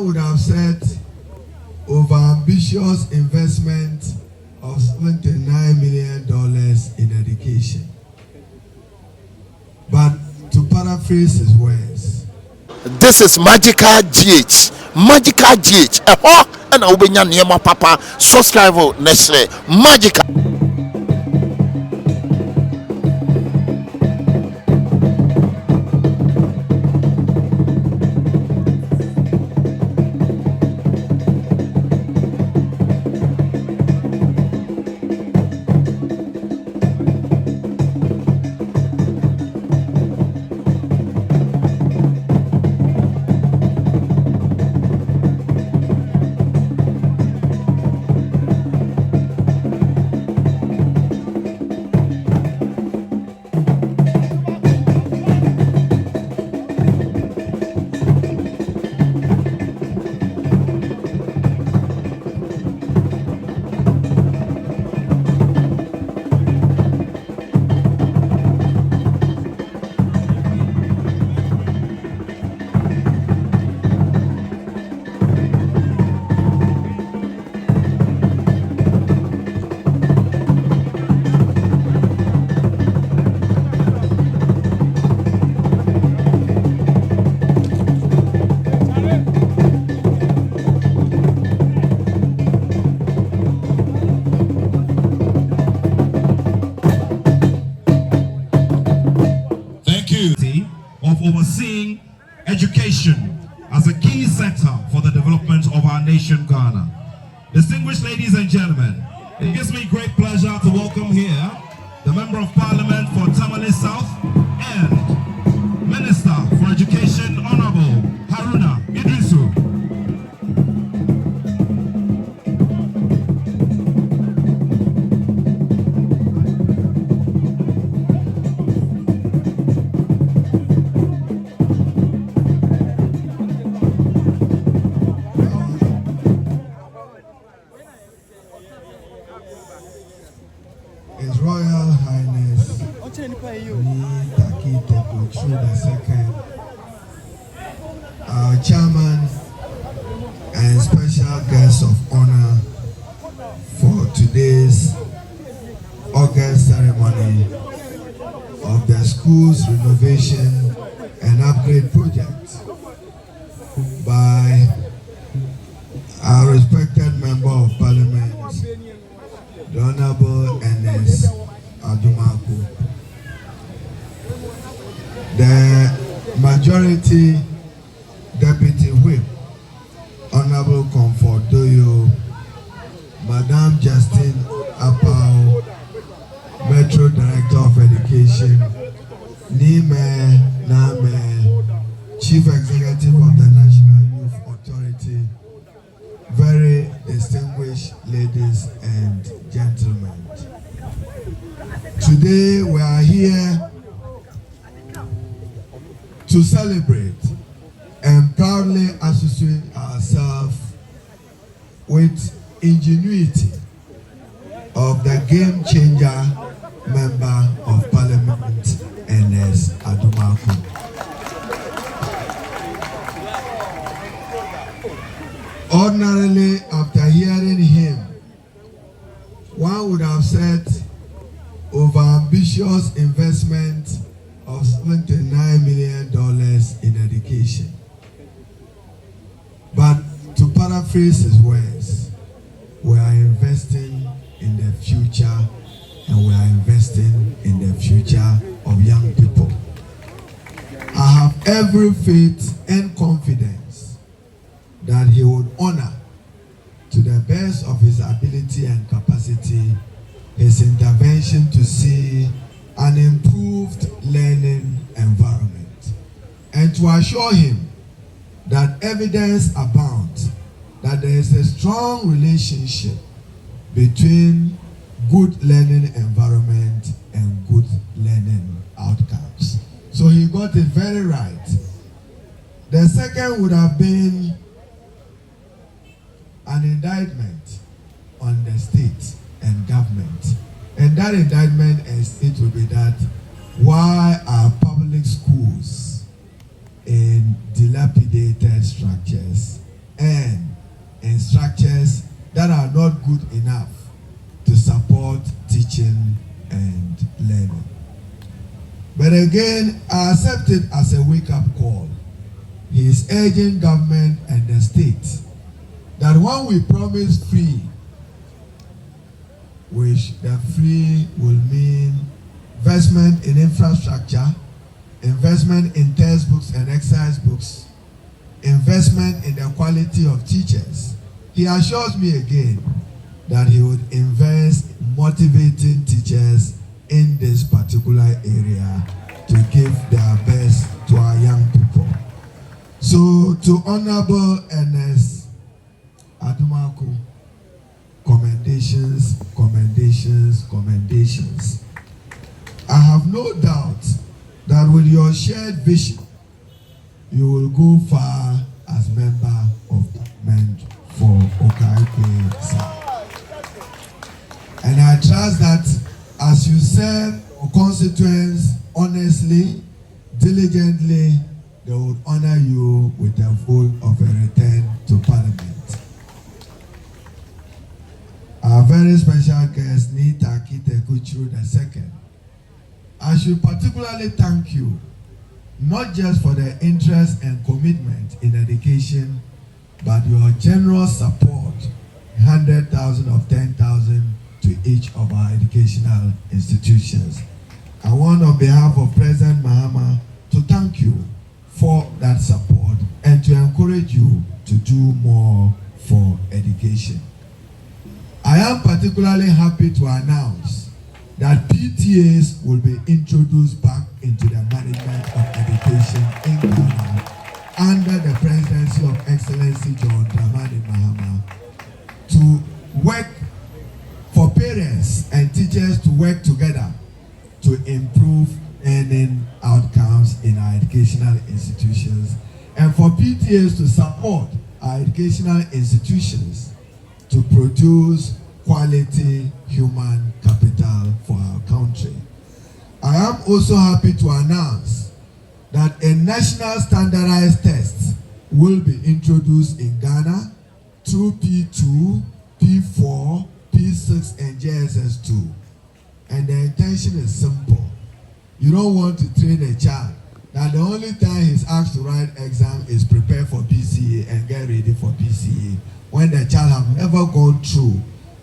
one would have said over-ambitious investment of $79 million in education. But to paraphrase his words, this is Magical GH. Magical GH. And I'll be near my papa. Subscribe next Magical. Of overseeing education as a key sector for the development of our nation, Ghana. Distinguished ladies and gentlemen, it gives me great pleasure to welcome here the Member of Parliament for Tamale South and Minister for Education, Honorable Haruna Iddrisu. His Royal Highness II, our Chairman and special guest of honor for today's August ceremony of the school's renovation and upgrade project by our respected Member of Parliament, the Honorable N.S. Adumaku. The Majority Deputy Whip, Honorable Comfort Doyo, Madam Justine Apao, Metro Director of Education, Nime Name, Chief Executive of the National Youth Authority, very distinguished ladies and gentlemen. Today we are here to celebrate and proudly associate ourselves with ingenuity of the game changer Member of Parliament, N.S. Adumaku. Ordinarily, after hearing him, one would have said over-ambitious investment of $79 million in education. But to paraphrase his words, we are investing in the future, and we are investing in the future of young people. I have every faith and confidence that he would honor, to the best of his ability and capacity, his intervention to see an improved learning environment, and to assure him that evidence abounds that there is a strong relationship between good learning environment and good learning outcomes. So he got it very right. The second would have been an indictment on the state and government. And that indictment and state will be that why are public schools in dilapidated structures earn in structures that are not good enough to support teaching and learning. But again, I accept it as a wake-up call. He is urging government and the state that when we promise free, which the free will mean investment in infrastructure, investment in textbooks and exercise books, investment in the quality of teachers. He assures me again that he would invest in motivating teachers in this particular area to give their best to our young people. So to Honorable Ernest Adumaku, commendations, commendations, commendations. I have no doubt that with your shared vision, you will go far as member of parliament for Okaikwe South. And I trust that as you serve your constituents honestly, diligently, they will honor you with a vote of a return to parliament. Our very special guest, Nita Kitekuchu II. I should particularly thank you, not just for the interest and commitment in education, but your generous support, 100,000 of 10,000 to each of our educational institutions. I want on behalf of President Mahama to thank you for that support and to encourage you to do more for education. I am particularly happy to announce that PTAs will be introduced back into the management of education in Ghana under the presidency of Excellency John Dramani Mahama, to work for parents and teachers to work together to improve learning outcomes in our educational institutions, and for PTAs to support our educational institutions to produce quality human capital for our country. I am also happy to announce that a national standardized test will be introduced in Ghana through P2, P4, P6, and JSS2. And the intention is simple. You don't want to train a child that the only time he's asked to write exam is prepare for PCA and get ready for PCA, when the child have never gone through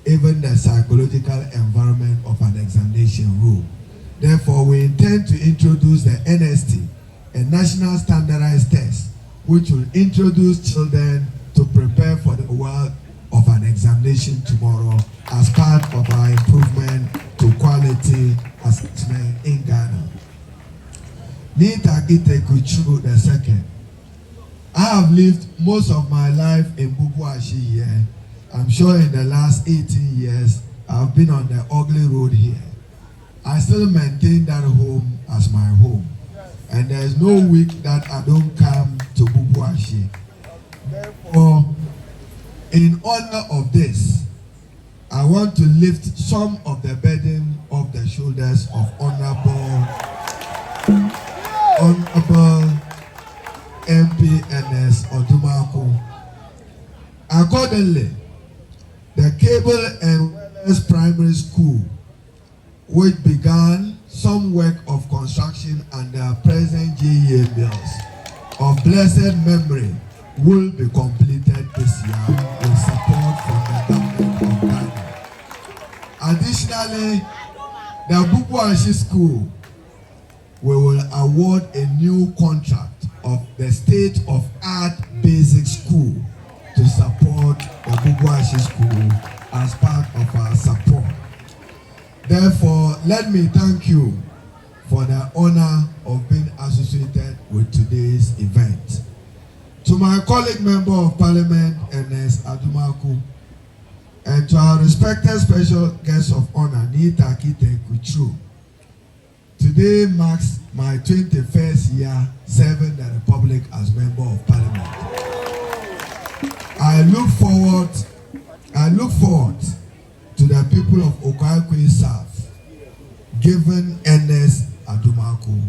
even the psychological environment of an examination room. Therefore, we intend to introduce the NST, a national standardized test, which will introduce children to prepare for the world of an examination tomorrow as part of our improvement to quality assessment in Ghana. Nita Kitekuchu II. I have lived most of my life in Bubuashi here. I'm sure in the last 18 years, I've been on the ugly road here. I still maintain that home as my home. And there's no week that I don't come to Bubuashi. Therefore, in honor of this, I want to lift some of the burden off the shoulders of Honorable MP Ernest Adumaku. Accordingly, the Cable and Wellness Primary School, which began some work of construction under President J.A. Mills of blessed memory, will be completed this year with support from the government of Ghana. Additionally, the Bubuashi School, we will award a new contract of the State of Art Basic School to support the Bubuashi School as part of our support. Therefore, let me thank you for the honor of being associated with today's event. To my colleague member of parliament, Ernest Adumaku, and to our respected special guest of honor, Nita Kitekuchu. Today marks my 21st year serving the Republic as member of parliament. I look forward to the people of Okaikwe South giving Ernest Adumaku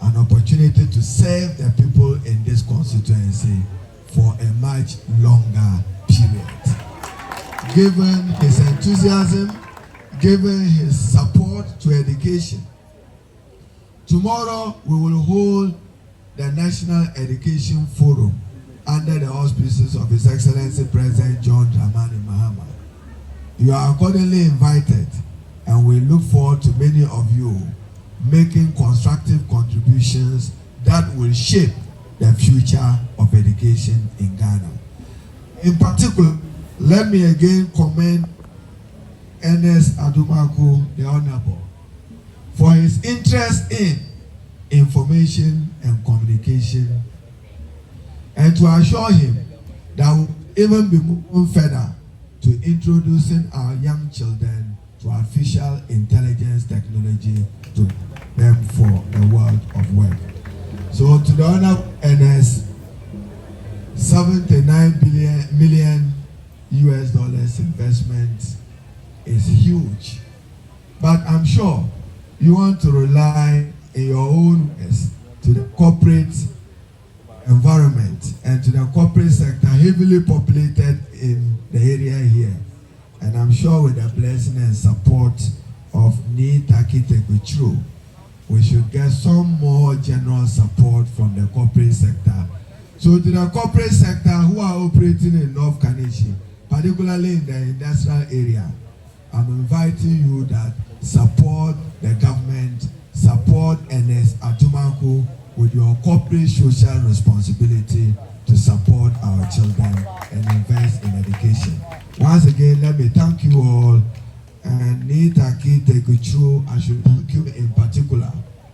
an opportunity to serve the people in this constituency for a much longer period. Given his enthusiasm, given his support to education, tomorrow we will hold the National Education Forum under the auspices of His Excellency President John Dramani Mahama. You are accordingly invited, and we look forward to many of you making constructive contributions that will shape the future of education in Ghana. In particular, let me again commend Ernest Adumaku, the Honorable, for his interest in information and communication, and to assure him that we will even be moving further to introducing our young children to artificial intelligence technology to them for the world of work. So to the Honorable Ernest, 79 million US dollars investment is huge, but I'm sure you want to rely in your own ways to the corporate environment and to the corporate sector heavily populated in the area here. And I'm sure with the blessing and support of Nitaki Tekwichru, we should get some more general support from the corporate sector. So to the corporate sector who are operating in North Kaneshie, particularly in the industrial area, I'm inviting you that support the government, support Ernest Adumaku with your corporate social responsibility to support our children and invest in education. Once again, let me thank you all. And Nitaki Tekwichru, I should thank you in particular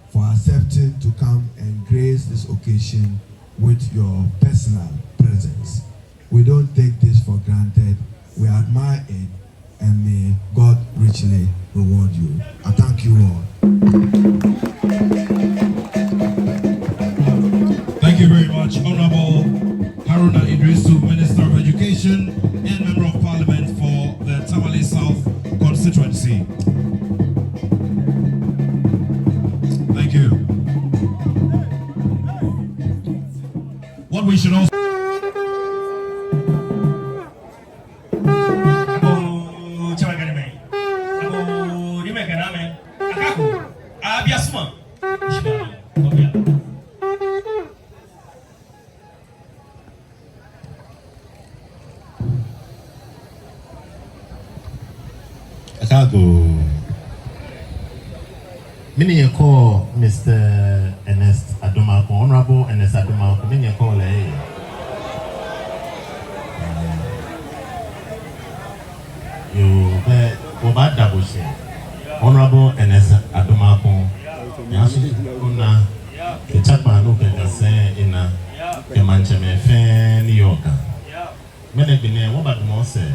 for accepting to come and grace this occasion with your personal presence. We don't take this for granted. We admire it, and may God richly reward you. I thank you all. Thank you very much, Honorable Haruna Iddrisu, Minister of Education and Member of Parliament for the Tamale South constituency. Thank you. What we should also Many call Mr. Ernest Adumaku, Honorable Ernest Adumaku, many call you bet double share. Honorable Ernest Adumaku, Yasuna, the Chapman who can say in a Manchame Fan New York. Many been what about the Mose?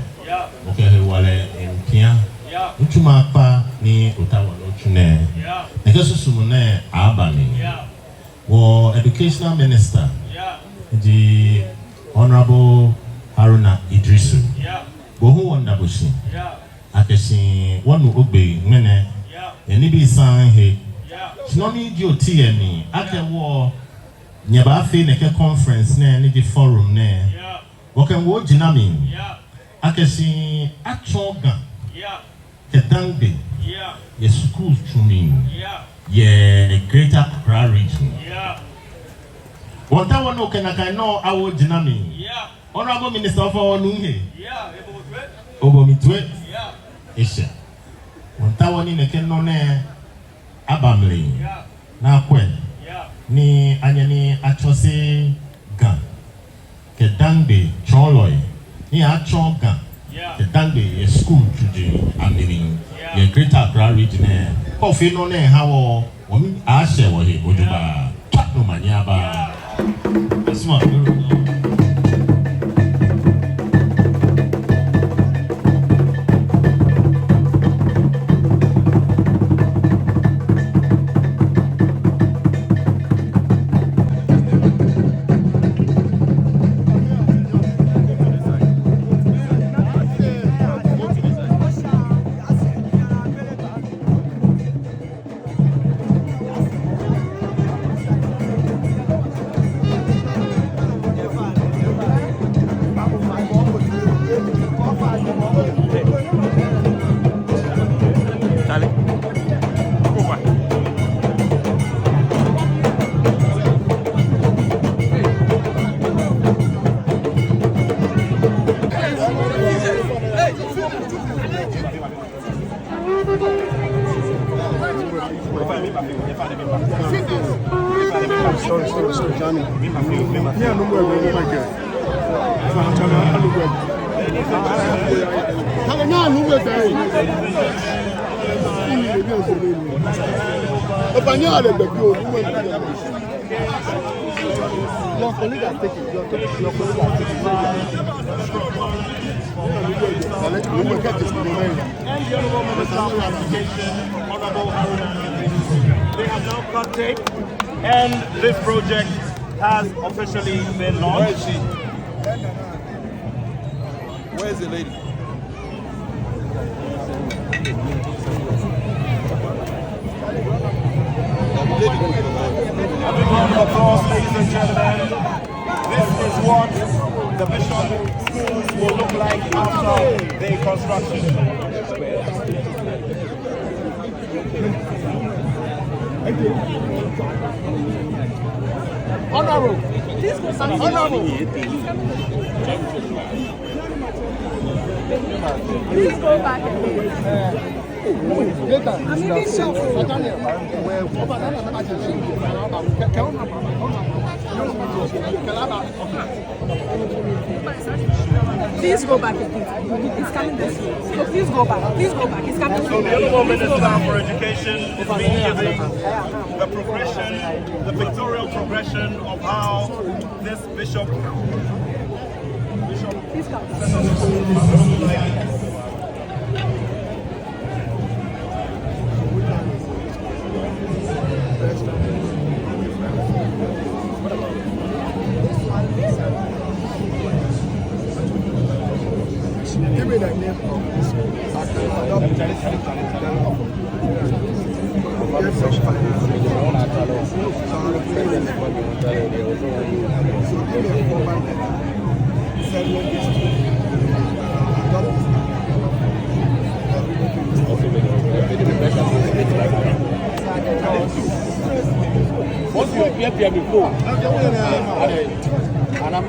Okay, while in Pia. Uchumapa ni utawa lochune. Nekesu sumune abami. Wo educational minister. The Honorable Haruna Iddrisu. Bohu wondabushi. Akeshi wonu ogbe mene. Enibi san he. Sinomi di otiyemi. Ake wo nyeba afi neke conference ne ni di forum ne. Woken wo jinami. Akeshi achoga. Kedangbe, your school tuning, your greater Accra region. One time one okay na kai no awo jinami. Honorable Minister of our Nunge. Obomitwe. Isha. One time one in a kenone abamli. Na kwen. Ni anyani achose gan. Kedangbe choloy. Ni achoga. The Dangbe school today, I mean, your greater Accra region. Of you know, how women are share what he would do. Tato Maniaba. Smart. Sorry, Johnny. Yeah, no more. Your colleague has taken. Your colleague has taken. And the Honorable Minister of Education, Honorable Haruna Iddrisu. They have now cut tape, and this project has officially been launched. Where is she? Where is the lady? A big round of applause, ladies and gentlemen. This is what the Bishop schools will look like after the construction. Honorable. Please go back again. Please go back again. It's coming this way. So please go back. Please go back. It's coming. So the Honorable Minister for Education is being given the progression, the pictorial progression of how this bishop Please come. Give me that name of this Once you appear before, and I'm